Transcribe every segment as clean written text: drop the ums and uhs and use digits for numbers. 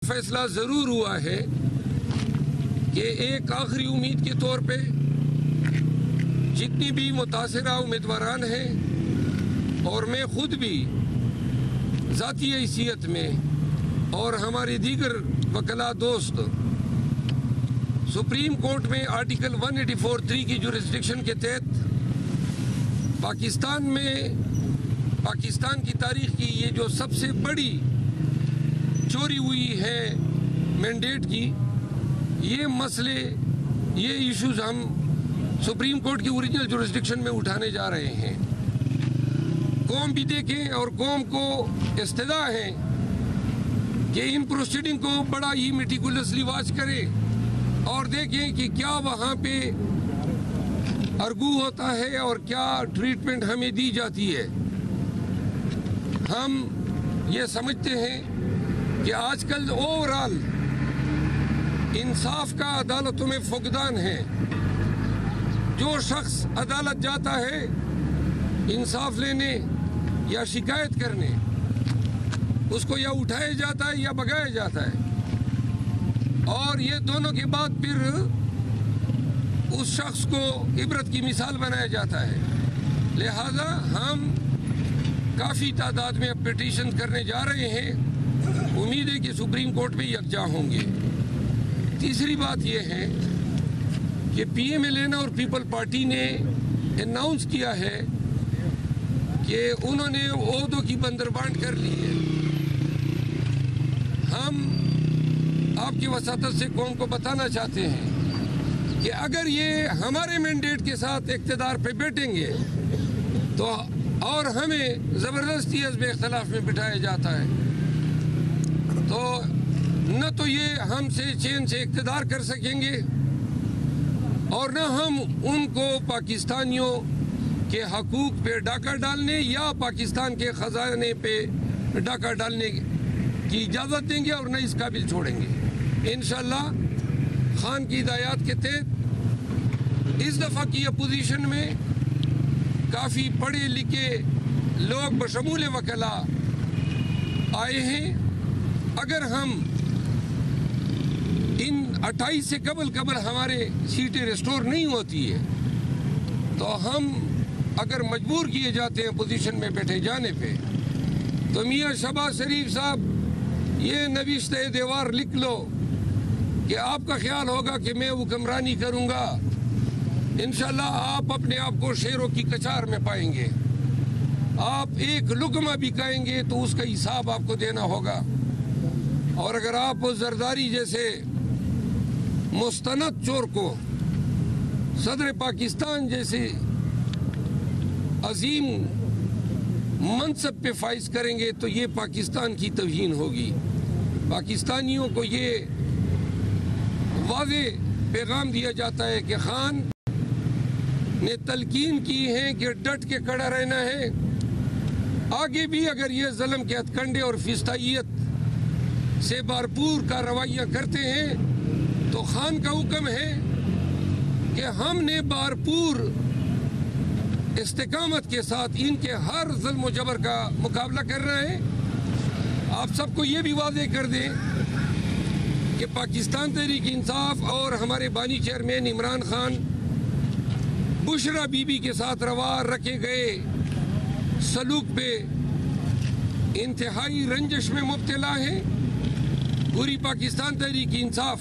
فیصلہ ضرور ہوا ہے کہ ایک آخری امید کے طور پہ جتنی بھی متاثرہ امیدواران ہیں اور میں خود بھی ذاتی حیثیت میں اور ہمارے دیگر وکلاء دوست سپریم کورٹ میں آرٹیکل 184(3) کی جورسڈکشن کے تحت پاکستان کی تاریخ کی یہ جو سب سے بڑی چوری ہوئی ہے مینڈیٹ کی، یہ مسئلے، یہ ایشوز ہم سپریم کورٹ کی اوریجنل جورسڈکشن میں اٹھانے جا رہے ہیں۔ قوم بھی دیکھیں اور قوم کو استدعا ہے کہ ان پروسیڈنگ کو بڑا ہی میٹیکولسلی واچ کرے اور دیکھیں کہ کیا وہاں پہ ارگو ہوتا ہے اور کیا ٹریٹمنٹ ہمیں دی جاتی ہے۔ ہم یہ سمجھتے ہیں کہ آج کل اوورال انصاف کا عدالتوں میں فقدان ہے۔ جو شخص عدالت جاتا ہے انصاف لینے یا شکایت کرنے، اس کو یا اٹھایا جاتا ہے یا بھگایا جاتا ہے، اور یہ دونوں کے بعد پھر اس شخص کو عبرت کی مثال بنایا جاتا ہے۔ لہذا ہم کافی تعداد میں اب پٹیشن کرنے جا رہے ہیں، امید ہے کہ سپریم کورٹ میں یکجا ہوں گے۔ تیسری بات یہ ہے کہ پی ایم ایل این اور پیپل پارٹی نے اناؤنس کیا ہے کہ انہوں نے عہدوں کی بندربانٹ کر لی ہے۔ ہم آپ کی وساطت سے قوم کو بتانا چاہتے ہیں کہ اگر یہ ہمارے مینڈیٹ کے ساتھ اقتدار پہ بیٹھیں گے تو اور ہمیں زبردستی حزب اختلاف میں بٹھایا جاتا ہے تو نہ تو یہ ہم سے چین سے اقتدار کر سکیں گے اور نہ ہم ان کو پاکستانیوں کے حقوق پہ ڈاکہ ڈالنے یا پاکستان کے خزانے پہ ڈاکہ ڈالنے کی اجازت دیں گے اور نہ اس قابل چھوڑیں گے۔ انشاءاللہ خان کی ہدایات کے تحت اس دفعہ کی اپوزیشن میں کافی پڑھے لکھے لوگ بشمول وکلاء آئے ہیں۔ اگر ہم ان 28 سے قبل ہمارے سیٹیں ریسٹور نہیں ہوتی ہے تو ہم اگر مجبور کیے جاتے ہیں پوزیشن میں بیٹھے جانے پہ تو میاں شہباز شریف صاحب یہ نوشتہ دیوار لکھ لو کہ آپ کا خیال ہوگا کہ میں حکمرانی کروں گا، انشاءاللہ آپ اپنے آپ کو شیروں کی کچار میں پائیں گے۔ آپ ایک لقمہ بھی کھائیں گے تو اس کا حساب آپ کو دینا ہوگا، اور اگر آپ زرداری جیسے مستند چور کو صدر پاکستان جیسے عظیم منصب پہ فائز کریں گے تو یہ پاکستان کی توہین ہوگی۔ پاکستانیوں کو یہ واضح پیغام دیا جاتا ہے کہ خان نے تلقین کی ہے کہ ڈٹ کے کھڑا رہنا ہے، آگے بھی اگر یہ ظلم کے ہتھ کنڈے اور فسطائیت سے بھرپور کارروائیاں کرتے ہیں تو خان کا حکم ہے کہ ہم نے بھرپور استقامت کے ساتھ ان کے ہر ظلم و جبر کا مقابلہ کرنا ہے۔ آپ سب کو یہ بھی واضح کر دیں کہ پاکستان تحریک انصاف اور ہمارے بانی chairman Imran Khan Bushra be be کے ساتھ روا رکھے گئے سلوک پہ انتہائی رنجش میں مبتلا ہے۔ پوری پاکستان تحریک انصاف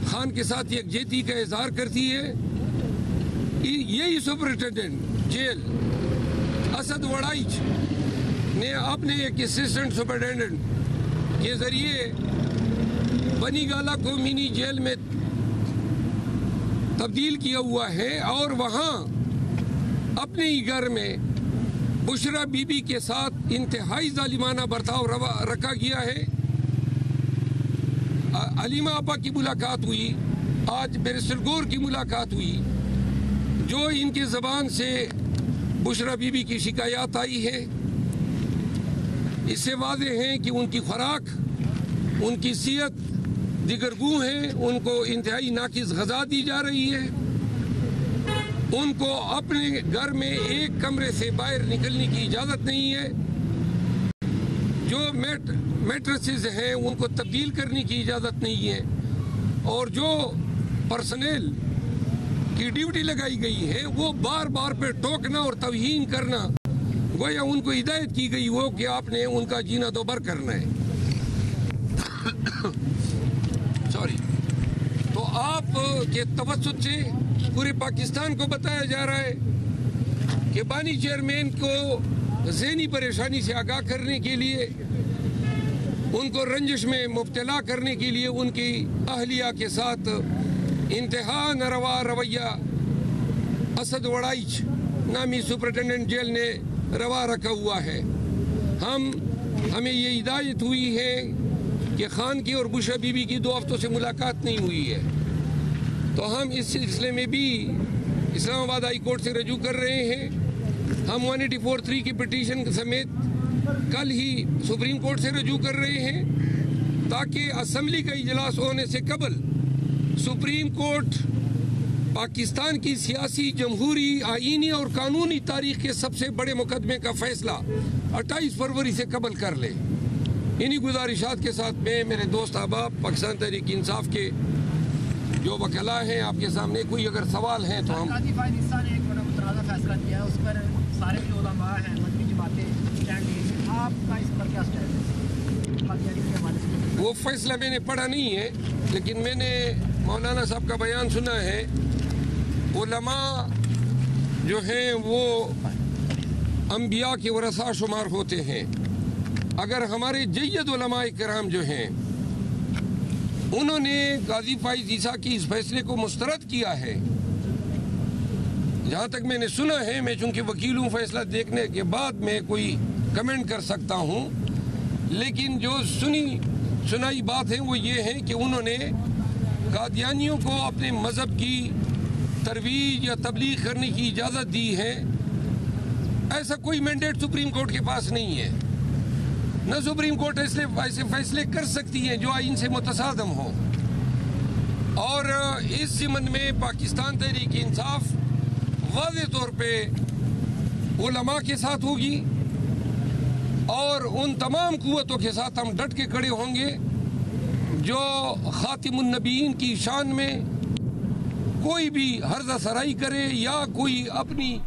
خان کے ساتھ یکجہتی کا اظہار کرتی ہے۔ یہی سپرنٹینڈنٹ جیل اسد وڑائچ نے اپنے ایک اسسٹنٹ سپرنٹینڈنٹ کے ذریعے بنی گالہ کو منی جیل میں تبدیل کیا ہوا ہے اور وہاں اپنے ہی گھر میں بشرا بی بی کے ساتھ انتہائی ظالمانہ برتاؤ رکھا گیا ہے۔ علیمہ آپا کی ملاقات ہوئی، آج بیرسٹر گور کی ملاقات ہوئی، جو ان کی زبان سے بشرا بی بی کی شکایات آئی ہے اس سے واضح ہے کہ ان کی خوراک، ان کی صحت دیگرگوں ہے، ان کو انتہائی ناقص غذا دی جا رہی ہے، ان کو اپنے گھر میں ایک کمرے سے باہر نکلنے کی اجازت نہیں ہے۔ جو میٹرسز ہیں ان کو تبدیل کرنے کی اجازت نہیں ہے، اور جو پرسنل کی ڈیوٹی لگائی گئی ہے وہ بار بار پہ ٹوکنا اور توہین کرنا، گویا ان کو ہدایت کی گئی ہو کہ آپ نے ان کا جینا دوبر کرنا ہے۔ سوری، تو آپ کے توسط سے پورے پاکستان کو بتایا جا رہا ہے کہ بانی چیئرمین کو ذہنی پریشانی سے آگاہ کرنے کے لیے، ان کو رنجش میں مبتلا کرنے کے لیے ان کی اہلیہ کے ساتھ انتہا ناروا رویہ اسد وڑائچ نامی سپرنٹینڈنٹ جیل نے روا رکھا ہوا ہے۔ ہمیں یہ ہدایت ہوئی ہے کہ خان کی اور بشرا بی بی کی 2 ہفتوں سے ملاقات نہیں ہوئی ہے، تو ہم اس سلسلے میں بھی اسلام آباد ہائی کورٹ سے رجوع کر رہے ہیں۔ ہم 184(3) کی پٹیشن سمیت کل ہی سپریم کورٹ سے رجوع کر رہے ہیں تاکہ اسمبلی کا اجلاس ہونے سے قبل سپریم کورٹ پاکستان کی سیاسی، جمہوری، آئینی اور قانونی تاریخ کے سب سے بڑے مقدمے کا فیصلہ 28 فروری سے قبل کر لے۔ انہی گزارشات کے ساتھ میں میرے دوست احباب پاکستان تحریک انصاف کے جو وکلاء ہیں، آپ کے سامنے کوئی اگر سوال ہیں تو ہم قاضی فائز عیسیٰ نے ایک بڑا مترازع فیصلہ کیا ہے، اس پر سارے جو علماء ہیں، مذہبی جماعتیں اسٹینڈ لیے، آپ کا اس پر کیا اسٹینڈ ہے قادیانی کے حوالے سے؟ وہ فیصلہ میں نے پڑھا نہیں ہے، لیکن میں نے مولانا صاحب کا بیان سنا ہے۔ علماء جو ہیں وہ انبیاء کے ورثاء شمار ہوتے ہیں۔ اگر ہمارے جید علماء کرام جو ہیں انہوں نے قاضی فائز عیسیٰ کی اس فیصلے کو مسترد کیا ہے، جہاں تک میں نے سنا ہے، میں چونکہ وکیل ہوں فیصلہ دیکھنے کے بعد میں کوئی کمنٹ کر سکتا ہوں، لیکن جو سنائی بات ہے وہ یہ ہے کہ انہوں نے قادیانیوں کو اپنے مذہب کی ترویج یا تبلیغ کرنے کی اجازت دی ہے۔ ایسا کوئی مینڈیٹ سپریم کورٹ کے پاس نہیں ہے، نہ سپریم کورٹ ایسے فیصلے کر سکتی ہے جو آئین سے متصادم ہو، اور اس ضمن میں پاکستان تحریک انصاف واضح طور پہ علماء کے ساتھ ہوگی، اور ان تمام قوتوں کے ساتھ ہم ڈٹ کے کھڑے ہوں گے جو خاتم النبیین کی شان میں کوئی بھی ہرزہ سرائی کرے یا کوئی اپنی